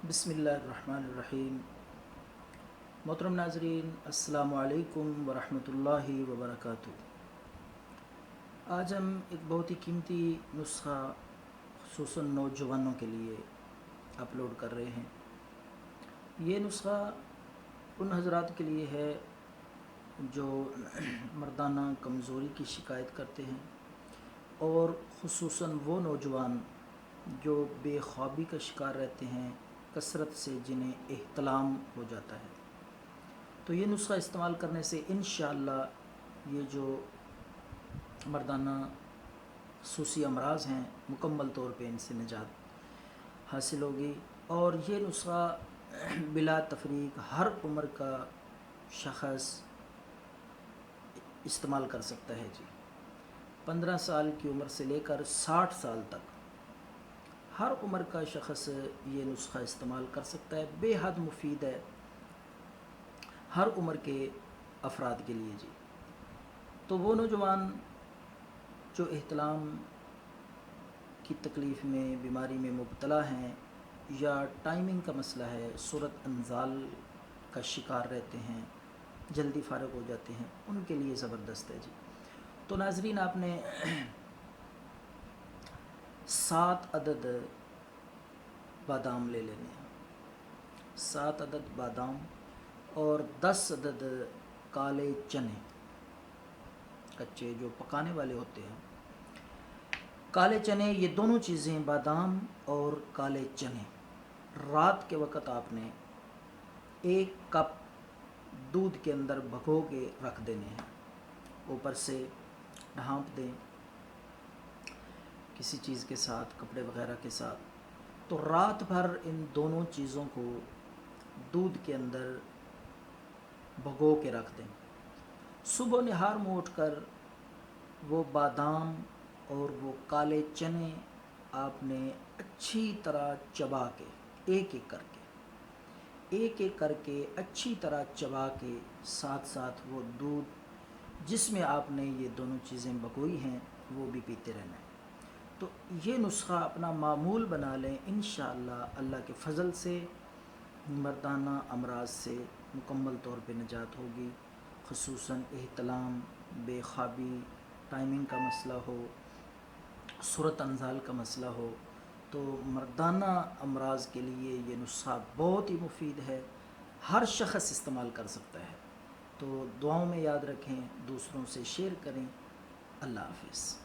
بسم اللہ الرحمن الرحیم۔ محترم ناظرین، السلام علیکم ورحمۃ اللہ وبرکاتہ۔ آج ہم ایک بہت ہی قیمتی نسخہ خصوصاً نوجوانوں کے لیے اپلوڈ کر رہے ہیں۔ یہ نسخہ ان حضرات کے لیے ہے جو مردانہ کمزوری کی شکایت کرتے ہیں، اور خصوصاً وہ نوجوان جو بے خوابی کا شکار رہتے ہیں، کثرت سے جنہیں احتلام ہو جاتا ہے۔ تو یہ نسخہ استعمال کرنے سے انشاءاللہ یہ جو مردانہ خصوصی امراض ہیں مکمل طور پہ ان سے نجات حاصل ہوگی۔ اور یہ نسخہ بلا تفریق ہر عمر کا شخص استعمال کر سکتا ہے جی۔ 15 سال کی عمر سے لے کر 60 سال تک ہر عمر کا شخص یہ نسخہ استعمال کر سکتا ہے۔ بے حد مفید ہے ہر عمر کے افراد کے لیے جی۔ تو وہ نوجوان جو احتلام کی تکلیف میں، بیماری میں مبتلا ہیں، یا ٹائمنگ کا مسئلہ ہے، صورت انزال کا شکار رہتے ہیں، جلدی فارغ ہو جاتے ہیں، ان کے لیے زبردست ہے جی۔ تو ناظرین، آپ نے 7 عدد بادام لے لینے ہیں، 7 عدد بادام اور 10 عدد کالے چنے کچے جو پکانے والے ہوتے ہیں۔ کالے چنے، یہ دونوں چیزیں بادام اور کالے چنے رات کے وقت آپ نے 1 کپ دودھ کے اندر بھگو کے رکھ دینے ہیں، اوپر سے ڈھانپ دیں کسی چیز کے ساتھ، کپڑے وغیرہ کے ساتھ۔ تو رات بھر ان دونوں چیزوں کو دودھ کے اندر بھگو کے رکھ دیں۔ صبح نہار میں اٹھ کر وہ بادام اور وہ کالے چنے آپ نے اچھی طرح چبا کے، ایک ایک کر کے اچھی طرح چبا کے، ساتھ ساتھ وہ دودھ جس میں آپ نے یہ دونوں چیزیں بھگوئی ہیں وہ بھی پیتے رہنا ہے۔ تو یہ نسخہ اپنا معمول بنا لیں، انشاءاللہ اللہ کے فضل سے مردانہ امراض سے مکمل طور پہ نجات ہوگی۔ خصوصاً احتلام، بے خوابی، ٹائمنگ کا مسئلہ ہو، صورت انزال کا مسئلہ ہو، تو مردانہ امراض کے لیے یہ نسخہ بہت ہی مفید ہے، ہر شخص استعمال کر سکتا ہے۔ تو دعاؤں میں یاد رکھیں، دوسروں سے شیئر کریں۔ اللہ حافظ۔